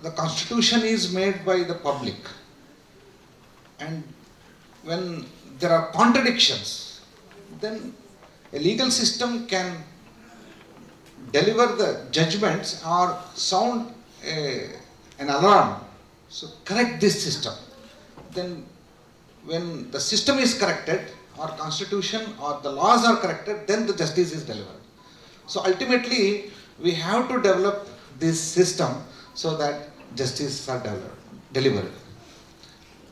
the constitution is made by the public, and when there are contradictions, then a legal system can deliver the judgments or sound an alarm, so correct this system. Then when the system is corrected, or constitution or the laws are corrected, then the justice is delivered. So ultimately we have to develop this system so that justice are delivered.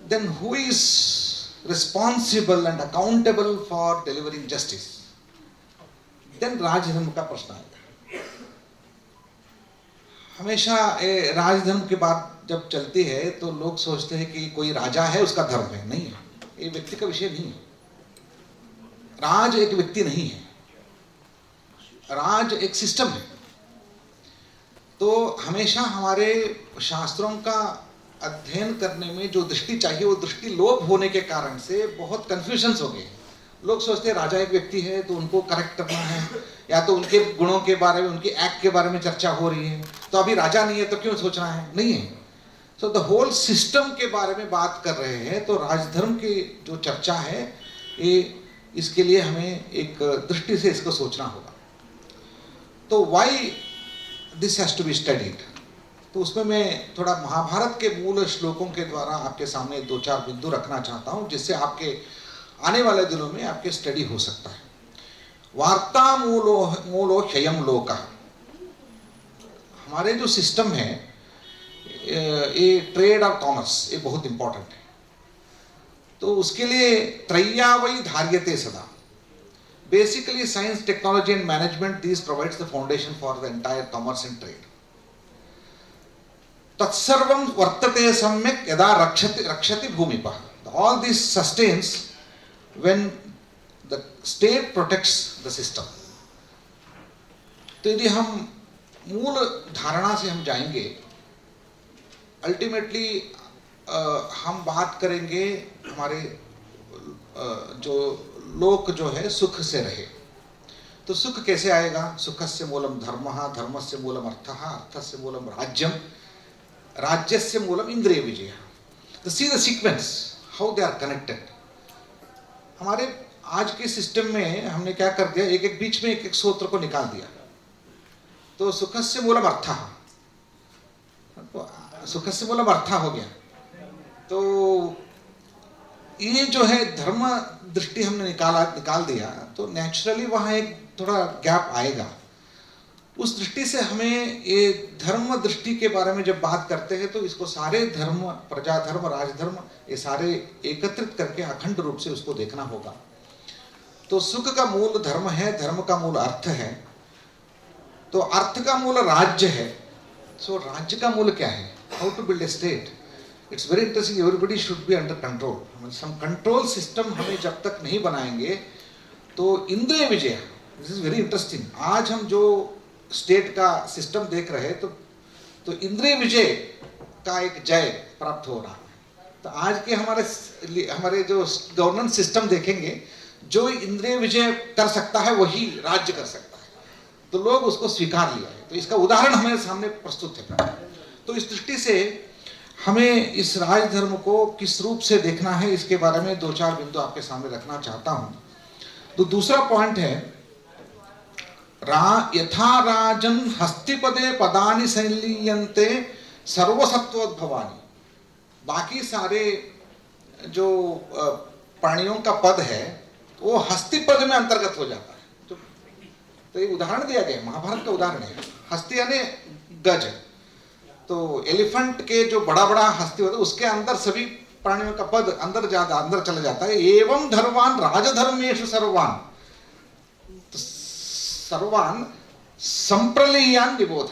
Then who is responsible and accountable for delivering justice? Then राजधर्म का प्रश्न आएगा. हमेशा राजधर्म की बात जब चलती है तो लोग सोचते हैं कि कोई राजा है उसका धर्म है. नहीं है, ये व्यक्ति का विषय नहीं है. राज एक व्यक्ति नहीं है, राज एक सिस्टम है. तो हमेशा हमारे शास्त्रों का अध्ययन करने में जो दृष्टि चाहिए वो दृष्टि लोप होने के कारण से बहुत कंफ्यूजन्स हो गए. लोग सोचते हैं राजा एक व्यक्ति है तो उनको करेक्ट करना है, या तो उनके गुणों के बारे में, उनके एक्ट के बारे में चर्चा हो रही है, तो अभी राजा नहीं है तो क्यों सोचना है. नहीं है. सो द होल सिस्टम के बारे में बात कर रहे हैं. तो राजधर्म की जो चर्चा है ये, इसके लिए हमें एक दृष्टि से इसको सोचना होगा. तो why this has to be studied. तो उसमें मैं थोड़ा महाभारत के मूल श्लोकों के द्वारा आपके सामने दो चार बिंदु रखना चाहता हूं, जिससे आपके आने वाले दिनों में आपके स्टडी हो सकता है. वार्ता मूलो क्षयम लोका. हमारे जो सिस्टम है ये ट्रेड और कॉमर्स, ये बहुत इंपॉर्टेंट है. तो उसके लिए त्रय्या वै धार्यते सदा. Basically science, technology and management, this provides the foundation for the entire commerce and trade. तत्सर्वं वर्तते सम्यक् यदा रक्षति भूमिपः. All this sustains when the state protects the system. तो यदि हम मूल धारणा से हम जाएंगे, अल्टीमेटली हम बात करेंगे हमारे जो लोक जो है सुख से रहे. तो सुख कैसे आएगा? सुखस्य मूलम धर्मः, धर्मस्य मूलम अर्थः, अर्थस्य मूलम राज्यम, राज्यस्य मूलम इंद्रिय विजयः. तो see the sequence how they are connected. हमारे आज के सिस्टम में हमने क्या कर दिया, एक एक बीच में एक एक सूत्र को निकाल दिया. तो सुखस्य मूलम अर्थः, सुखस्य मूलम अर्थः हो गया. तो ये जो है धर्म दृष्टि हमने निकाल दिया, तो नेचुरली वहाँ एक थोड़ा गैप आएगा. उस दृष्टि से हमें ये धर्म दृष्टि के बारे में जब बात करते हैं तो इसको सारे धर्म, प्रजाधर्म, राजधर्म, ये सारे एकत्रित करके अखंड रूप से उसको देखना होगा. तो सुख का मूल धर्म है, धर्म का मूल अर्थ है, तो अर्थ का मूल राज्य है. सो राज्य का मूल क्या है? How to build a state. It's very interesting. Everybody should be under control. Some control system हमें जब तक नहीं बनाएंगे तो इंद्रिय विजय, दिस इज वेरी इंटरेस्टिंग. आज हम जो स्टेट का सिस्टम देख रहे हैं तो इंद्रिय विजय का एक जय प्राप्त हो रहा है. तो आज के हमारे जो गवर्नेंस सिस्टम देखेंगे, जो इंद्रिय विजय कर सकता है वही राज्य कर सकता है. तो लोग उसको स्वीकार लिया है. तो इसका उदाहरण हमारे सामने प्रस्तुत है. तो इस दृष्टि से हमें इस राजधर्म को किस रूप से देखना है, इसके बारे में दो चार बिंदु आपके सामने रखना चाहता हूं. तो दूसरा पॉइंट है, यथा राजन हस्तिपदे पदानि संलीयन्ते सर्वसत्वोद्भवानि. बाकी सारे जो प्राणियों का पद है वो हस्तिपद में अंतर्गत हो जाता है. तो ये उदाहरण दिया गया, महाभारत का उदाहरण है. हस्ति यानी गज. तो एलिफेंट के जो बड़ा बड़ा हस्ती होता है उसके अंदर सभी प्राणियों का पद अंदर चला जाता है. एवं धर्वान राजधर्मेषु सर्वान, तो सर्वान संप्रलीयान निबोध.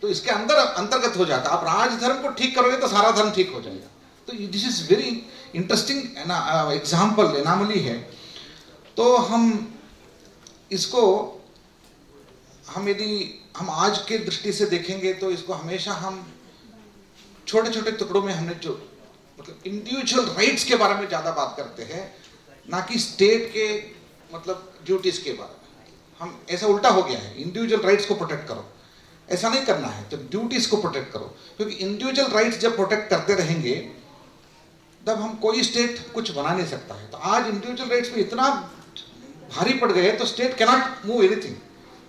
तो इसके अंदर अंतर्गत हो जाता है. आप राजधर्म को ठीक करोगे तो सारा धर्म ठीक हो जाएगा. तो this is very interesting example, anomaly है. तो हम इसको यदि हम आज के दृष्टि से देखेंगे तो इसको हमेशा हम छोटे छोटे टुकड़ों में, हमने जो मतलब इंडिविजुअल राइट्स के बारे में ज़्यादा बात करते हैं, ना कि स्टेट के मतलब ड्यूटीज के बारे में. हम ऐसा उल्टा हो गया है, इंडिविजुअल राइट्स को प्रोटेक्ट करो. ऐसा नहीं करना है। तो ड्यूटीज को प्रोटेक्ट करो, क्योंकि इंडिविजुअल राइट्स जब प्रोटेक्ट करते रहेंगे तब हम कोई स्टेट कुछ बना नहीं सकता है। तो आज इंडिविजुअल राइट्स में इतना भारी पड़ गए तो स्टेट कैनॉट मूव एनीथिंग।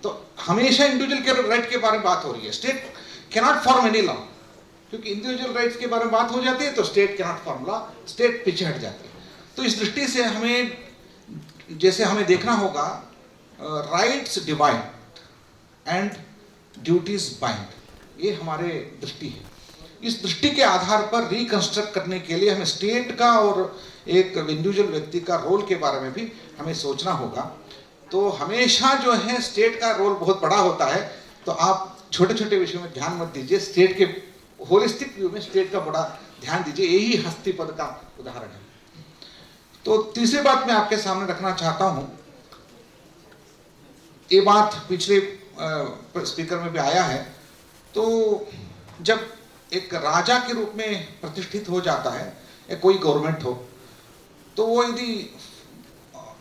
तो हमेशा इंडिविजुअल के राइट के बारे में बात हो रही है, state cannot form any law, क्योंकि इंडिविजुअल राइट्स के बारे में बात हो जाती है तो state cannot form law, state पीछे हट जाती है। तो इस दृष्टि से हमें जैसे हमें देखना होगा rights divide and duties bind, ये हमारे दृष्टि है। इस दृष्टि के आधार पर रिकंस्ट्रक्ट करने के लिए हमें स्टेट का और एक इंडिविजुअल व्यक्ति का रोल के बारे में भी हमें सोचना होगा। तो हमेशा जो है स्टेट का रोल बहुत बड़ा होता है, तो आप छोटे छोटे विषयों में ध्यान मत दीजिए, स्टेट के होलिस्टिक व्यू में स्टेट का बड़ा ध्यान दीजिए। यही हस्तिपद का उदाहरण है। तो तीसरी बात मैं आपके सामने रखना चाहता हूं, ये बात पिछले स्पीकर में भी आया है। तो जब एक राजा के रूप में प्रतिष्ठित हो जाता है या कोई गवर्नमेंट हो, तो वो यदि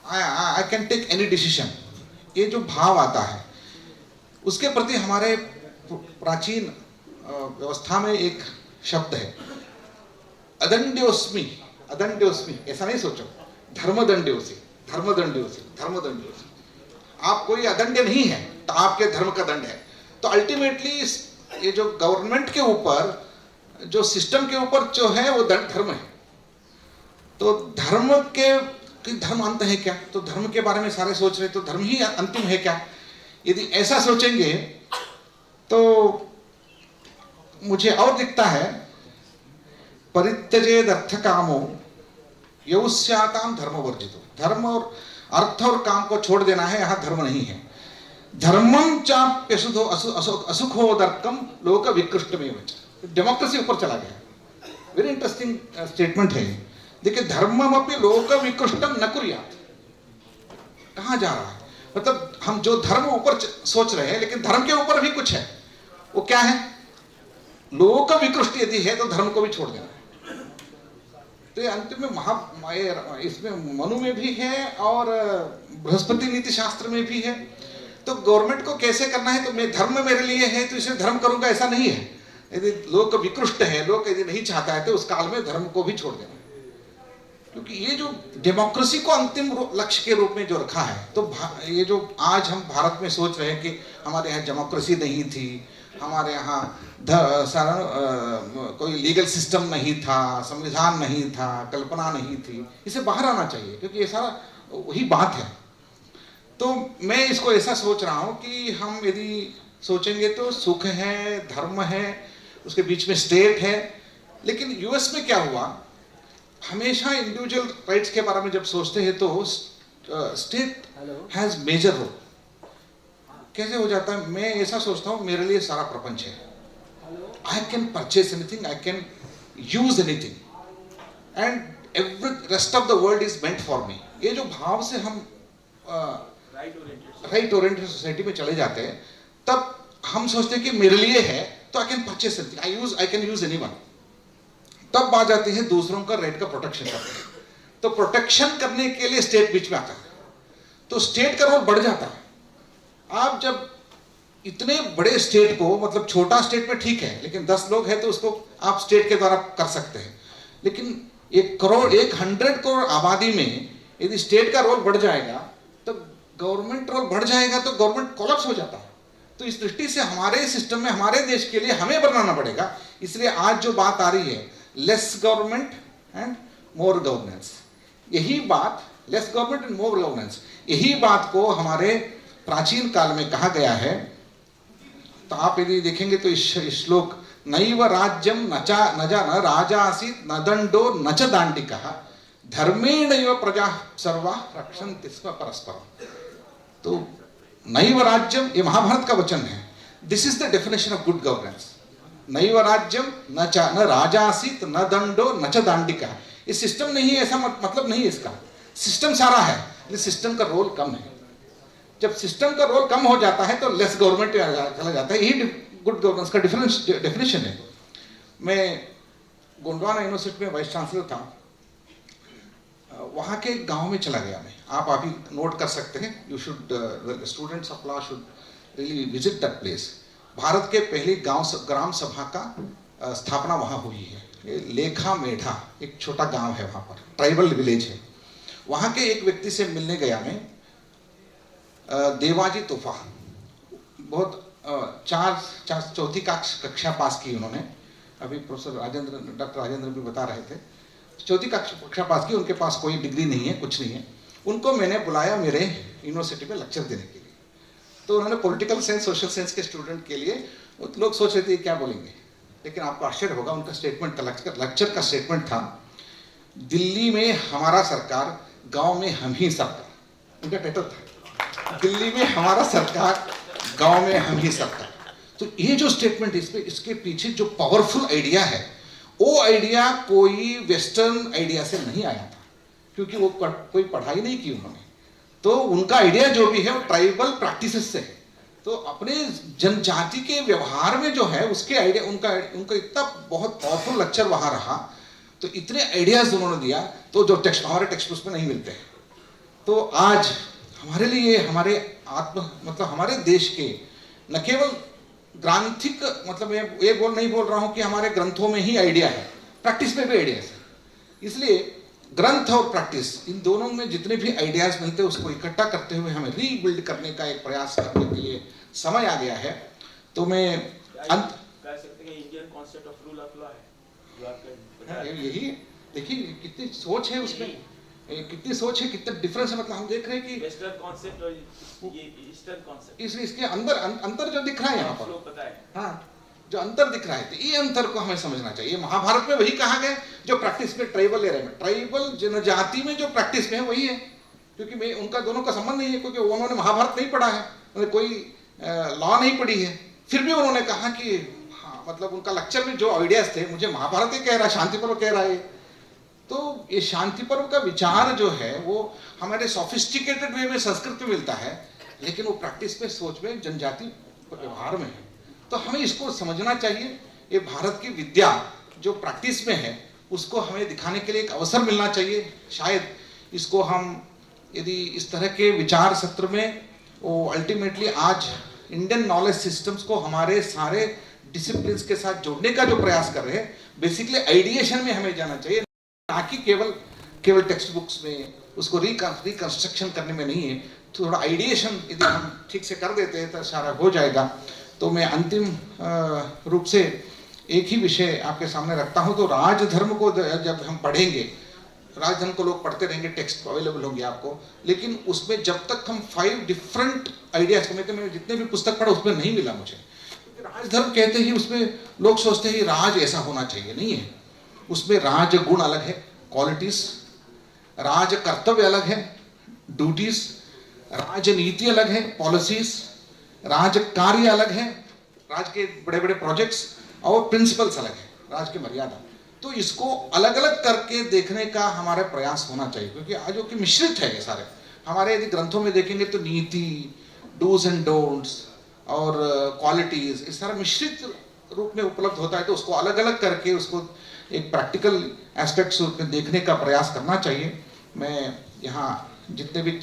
I can take any decision, ये जो भाव आता है उसके प्रति हमारे प्राचीन व्यवस्था में एक शब्द है अदंड्योस्मि। अदंड्योस्मि ऐसा नहीं सोचो, धर्मदंड्योसी, धर्मदंड्योसी, धर्मदंड्योसी। आप कोई अदंड्य नहीं है तो आपके धर्म का दंड है। तो अल्टीमेटली ये जो गवर्नमेंट के ऊपर, जो सिस्टम के ऊपर जो है वो धर्म है। तो धर्म के धर्म अंत है क्या? तो धर्म के बारे में सारे सोच रहे तो धर्म ही अंतिम है क्या? यदि ऐसा सोचेंगे तो मुझे और दिखता है परित्यजेद अर्थ कामो यौस्याताम धर्म वर्जितो। धर्म और अर्थ और काम को छोड़ देना है, यहाँ धर्म नहीं है। धर्मम चाप्यसुधो असुखोदर्कम लोक विकृष्टमेव च। डेमोक्रेसी ऊपर चला गया। वेरी इंटरेस्टिंग स्टेटमेंट है। देखिए, धर्मम अपनी लोक विकृष्टम न कुर्यात, कहाँ जा रहा है? मतलब हम जो धर्म ऊपर सोच रहे हैं, लेकिन धर्म के ऊपर भी कुछ है। वो क्या है? लोक विकृष्ट यदि है तो धर्म को भी छोड़ देना है। तो ये अंतिम में इसमें मनु में भी है और बृहस्पति नीति शास्त्र में भी है। तो गवर्नमेंट को कैसे करना है? तो मैं धर्म मेरे लिए है तो इसलिए धर्म करूंगा, ऐसा नहीं है। यदि लोक विकृष्ट है, लोक यदि नहीं चाहता है, तो उस काल में धर्म को भी छोड़ देना। क्योंकि ये जो डेमोक्रेसी को अंतिम लक्ष्य के रूप में जो रखा है, तो ये जो आज हम भारत में सोच रहे हैं कि हमारे यहाँ डेमोक्रेसी नहीं थी, हमारे यहाँ कोई लीगल सिस्टम नहीं था, संविधान नहीं था, कल्पना नहीं थी, इसे बाहर आना चाहिए, क्योंकि ये सारा वही बात है। तो मैं इसको ऐसा सोच रहा हूँ कि हम यदि सोचेंगे तो सुख है, धर्म है, उसके बीच में स्टेट है। लेकिन यूएस में क्या हुआ, हमेशा इंडिविजुअल राइट्स के बारे में जब सोचते हैं तो स्टेट हैज मेजर रोल। कैसे हो जाता है? मैं ऐसा सोचता हूँ मेरे लिए सारा प्रपंच है, I can purchase anything, I can use anything and every rest of the world is meant for me. ये जो भाव से हम राइट ओरिएंटेड सोसाइटी में चले जाते हैं, तब हम सोचते हैं कि मेरे लिए है तो I can purchase anything, I can use anyone. तब आ जाते हैं दूसरों का राइट का प्रोटेक्शन करने। तो प्रोटेक्शन करने के लिए स्टेट बीच में आता है, तो स्टेट का रोल बढ़ जाता है। आप जब इतने बड़े स्टेट को, मतलब छोटा स्टेट में ठीक है, लेकिन 10 लोग हैं तो उसको आप स्टेट के द्वारा कर सकते हैं। लेकिन 1 करोड़ 100 करोड़ आबादी में यदि स्टेट का रोल बढ़ जाएगा तो गवर्नमेंट रोल बढ़ जाएगा, तो गवर्नमेंट कोलैप्स हो जाता है। तो इस दृष्टि से हमारे सिस्टम में, हमारे देश के लिए हमें बनाना पड़ेगा। इसलिए आज जो बात आ रही है less government and more governance, यही बात, less government and more governance, यही बात को हमारे प्राचीन काल में कहा गया है। तो आप यदि देखेंगे तो इस श्लोक नैव राज्यम न राजा आसीत् न दंडो न च दांडिकः धर्मेणैव प्रजा सर्वा रक्षन्ति स्म परस्परम। तो नैव राज्यम, ये महाभारत का वचन है। This is the definition of good governance. नैव राज्यम न राजा आसीत् न दंडो न च दांडिकः। ये सिस्टम नहीं, ऐसा मतलब नहीं इसका। सिस्टम सारा है, लेकिन सिस्टम का रोल कम है। जब सिस्टम का रोल कम हो जाता है तो लेस गवर्नमेंट चला जाता है। यही गुड गवर्नेंस का डेफिनेशन है। मैं गोंडवाना यूनिवर्सिटी में वाइस चांसलर था, वहाँ के गांव में चला गया मैं। आप अभी नोट कर सकते हैं, you should, students of law should really visit that place. Bharat के पहली ग्राम सभा का स्थापना वहाँ हुई है। ये लेखा मेढा एक छोटा गांव है, वहाँ पर ट्राइबल विलेज है। वहाँ के एक व्यक्ति से मिलने गया मैं, देवाजी तोफा, बहुत चौथी कक्षा पास की उन्होंने। अभी प्रोफेसर डॉक्टर राजेंद्र भी बता रहे थे, चौथी कक्षा पास की, उनके पास कोई डिग्री नहीं है, कुछ नहीं है। उनको मैंने बुलाया मेरे यूनिवर्सिटी में लेक्चर देने के लिए। तो उन्होंने पॉलिटिकल साइंस सोशल साइंस के स्टूडेंट के लिए, लोग सोच रहे थे क्या बोलेंगे, लेकिन आपको आश्चर्य होगा उनका स्टेटमेंट था, लेक्चर का स्टेटमेंट था, दिल्ली में हमारा सरकार, गांव में हम ही सरकार। उनका टाइटल था, दिल्ली में हमारा सरकार, गांव में हम ही सरकार। तो ये जो स्टेटमेंट, इसके पीछे जो पावरफुल आइडिया है, वो आइडिया कोई वेस्टर्न आइडिया से नहीं आया था, क्योंकि वो कोई पढ़ाई नहीं की उन्होंने। तो उनका आइडिया जो भी है वो ट्राइबल प्रैक्टिसेस से है। तो अपने जनजाति के व्यवहार में जो है उसके आइडिया, उनका इतना बहुत पावरफुल लेक्चर वहां रहा, तो इतने आइडियाज उन्होंने दिया, तो जो हमारे टेक्स्ट बुक्स में नहीं मिलते हैं। तो आज हमारे लिए, हमारे मतलब हमारे देश के न केवल ग्रांथिक, मतलब ये नहीं बोल रहा हूं कि हमारे ग्रंथों में ही आइडिया है, प्रैक्टिस में भी आइडियाज है। इसलिए ग्रंथ और प्रैक्टिस, इन दोनों में जितने भी आइडियाज मिलते हैं उसको इकट्ठा करते हुए हमें रीबिल्ड करने का एक प्रयास करने के लिए समय आ गया है। तो मैं कह सकते हैं Indian concept of rule of law है जो आपके, यही देखिए कितनी सोच है उसमें, कितनी सोच है, कितना डिफरेंस है। मतलब हम देख रहे हैं कि वेस्टर्न कॉन्सेप्ट और ये ईस्टर्न कॉन्सेप्ट, इसके अंतर जो दिख रहा है यहाँ पर, पता है, हाँ, जो अंतर दिख रहा है, तो ये अंतर को हमें समझना चाहिए। महाभारत में वही कहा गया जो प्रैक्टिस में ट्राइबल एरिया में, ट्राइबल जनजाति में जो प्रैक्टिस में है वही है, क्योंकि मैं उनका दोनों का संबंध नहीं है, क्योंकि उन्होंने महाभारत नहीं पढ़ा है, उन्होंने कोई लॉ नहीं पढ़ी है। फिर भी उन्होंने कहा कि हाँ, मतलब उनका लेक्चर में जो आइडियाज थे, मुझे महाभारत ही कह रहा है, शांति पर्व कह रहा है। तो ये शांति पर्व का विचार जो है वो हमारे सोफिस्टिकेटेड वे में संस्कृत में मिलता है, लेकिन वो प्रैक्टिस में, सोच में, जनजाति व्यवहार में है। तो हमें इसको समझना चाहिए। ये भारत की विद्या जो प्रैक्टिस में है उसको हमें दिखाने के लिए एक अवसर मिलना चाहिए। शायद इसको हम यदि इस तरह के विचार सत्र में, वो अल्टीमेटली आज इंडियन नॉलेज सिस्टम्स को हमारे सारे डिसिप्लिन्स के साथ जोड़ने का जो प्रयास कर रहे हैं, बेसिकली आइडिएशन में हमें जाना चाहिए, ना कि केवल टेक्स्ट बुक्स में उसको रिकंस्ट्रक्शन करने में नहीं है। थोड़ा आइडिएशन यदि हम ठीक से कर देते हैं तो सारा हो जाएगा। तो मैं अंतिम रूप से एक ही विषय आपके सामने रखता हूं। तो राजधर्म को जब हम पढ़ेंगे, राजधर्म को लोग पढ़ते रहेंगे, टेक्स्ट अवेलेबल होंगे आपको, लेकिन उसमें जब तक हम 5 डिफरेंट आइडियाज को, मैं जितने भी पुस्तक पढ़ा उसमें नहीं मिला मुझे। राजधर्म कहते ही उसमें लोग सोचते हैं राज ऐसा होना चाहिए, नहीं है। उसमें राज गुण अलग है, क्वालिटीज, राज कर्तव्य अलग है, ड्यूटीज, राजनीति अलग है, पॉलिसीज, राज कार्य अलग है, राज के बड़े बड़े प्रोजेक्ट्स, और प्रिंसिपल्स अलग है, राज की मर्यादा। तो इसको अलग अलग करके देखने का हमारा प्रयास होना चाहिए, क्योंकि आज जो कि मिश्रित है ये सारे। हमारे यदि ग्रंथों में देखेंगे तो नीति, डूज एंड डोंट्स और क्वालिटीज, इस सारा मिश्रित रूप में उपलब्ध होता है। तो उसको अलग अलग करके उसको एक प्रैक्टिकल एस्पेक्ट्स में देखने का प्रयास करना चाहिए। मैं यहाँ जितने भी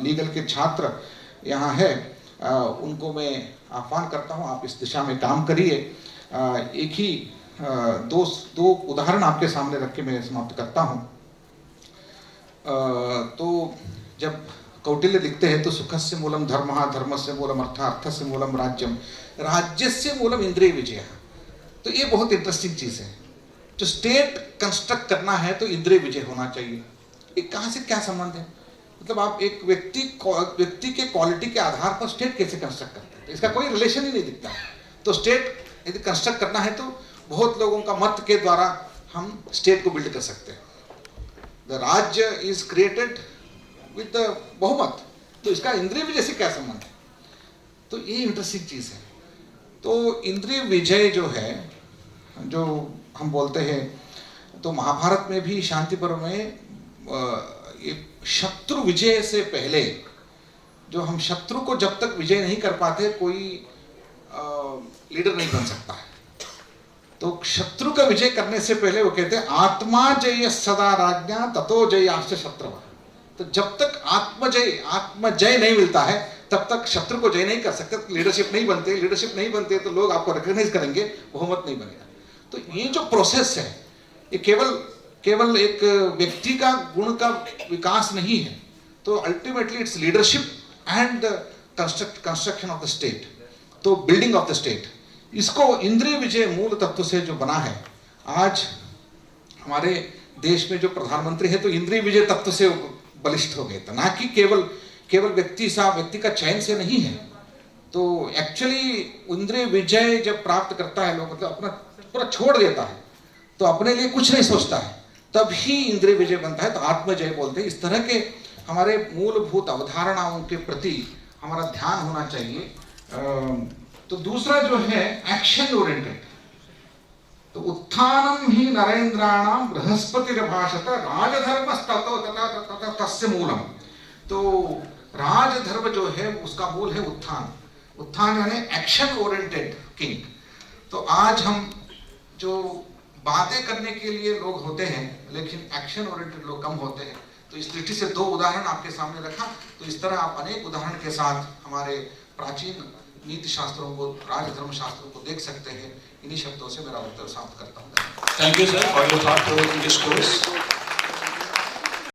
लीगल के छात्र यहाँ है उनको मैं आह्वान करता हूँ, आप इस दिशा में काम करिए। एक ही दो उदाहरण आपके सामने रख के मैं समाप्त करता हूँ। तो जब कौटिल्य लिखते हैं तो सुखस्य मूलम धर्मः, धर्मस्य मूलम अर्थः, अर्थस्य मूलम राज्यम, राज्यस्य मूलम इंद्रिय विजयः। तो ये बहुत इंटरेस्टिंग चीज़ है। जो स्टेट कंस्ट्रक्ट करना है तो इंद्रिय विजय होना चाहिए। ये कहाँ से क्या संबंध है? मतलब आप एक व्यक्ति के क्वालिटी के आधार पर स्टेट कैसे कंस्ट्रक्ट करते हैं, इसका कोई रिलेशन ही नहीं दिखता। तो स्टेट यदि कंस्ट्रक्ट करना है तो बहुत लोगों का मत के द्वारा हम स्टेट को बिल्ड कर सकते हैं। द राज्य इज क्रिएटेड विद बहुमत, तो इसका इंद्रिय विजय से क्या संबंध है? तो ये इंटरेस्टिंग चीज़ है। तो इंद्रिय विजय जो है, जो हम बोलते हैं, तो महाभारत में भी शांति पर्व में शत्रु विजय से पहले, जो हम शत्रु को जब तक विजय नहीं कर पाते कोई लीडर नहीं बन सकता है। तो शत्रु का विजय करने से पहले वो कहते हैं आत्मा जय सदा राज्ञा ततो जयाश्च शत्रु। तो जब तक आत्मजय नहीं मिलता है तब तक शत्रु को जय नहीं कर सकते, लीडरशिप नहीं बनते तो लोग आपको रिकॉग्नाइज करेंगे, बहुमत नहीं बनेगा। तो ये जो प्रोसेस है ये केवल एक व्यक्ति का गुण का विकास नहीं है, तो ultimately it's leadership and construction of the state, तो बिल्डिंग ऑफ द स्टेट। इसको इंद्रिय विजय मूल तत्व से जो बना है, आज हमारे देश में जो प्रधानमंत्री है तो इंद्रिय विजय तत्व से बलिष्ठ हो गए थे, ना कि केवल व्यक्ति का चयन से नहीं है। तो एक्चुअली इंद्रिय विजय जब प्राप्त करता है लोग, मतलब अपना पूरा छोड़ देता है, तो अपने लिए कुछ नहीं सोचता है, तब ही इंद्रिय विजय बनता है, तो आत्मजय बोलते हैं। इस तरह के हमारे मूलभूत अवधारणाओं के प्रति हमारा ध्यान होना चाहिए। तो दूसरा जो है एक्शन ओरिएंटेड, तो उत्थानम ही नरेंद्राणाम बृहस्पतिर्भाषत राजधर्मस्ततो तथा तस्य मूलम। तो राजधर्म जो है उसका मूल है उत्थान यानी एक्शन ओरिएंटेड किंग। तो आज हम जो बातें करने के लिए लोग होते हैं लेकिन एक्शन ओरिएंटेड लोग कम होते हैं। तो इस दृष्टि से दो उदाहरण आपके सामने रखा। तो इस तरह आप अनेक उदाहरण के साथ हमारे प्राचीन नीति शास्त्रों को, राजधर्म शास्त्रों को देख सकते हैं। इन्हीं शब्दों से मेरा उत्तर समाप्त करता हूँ। Thank you, sir, for your thought-provoking discourse.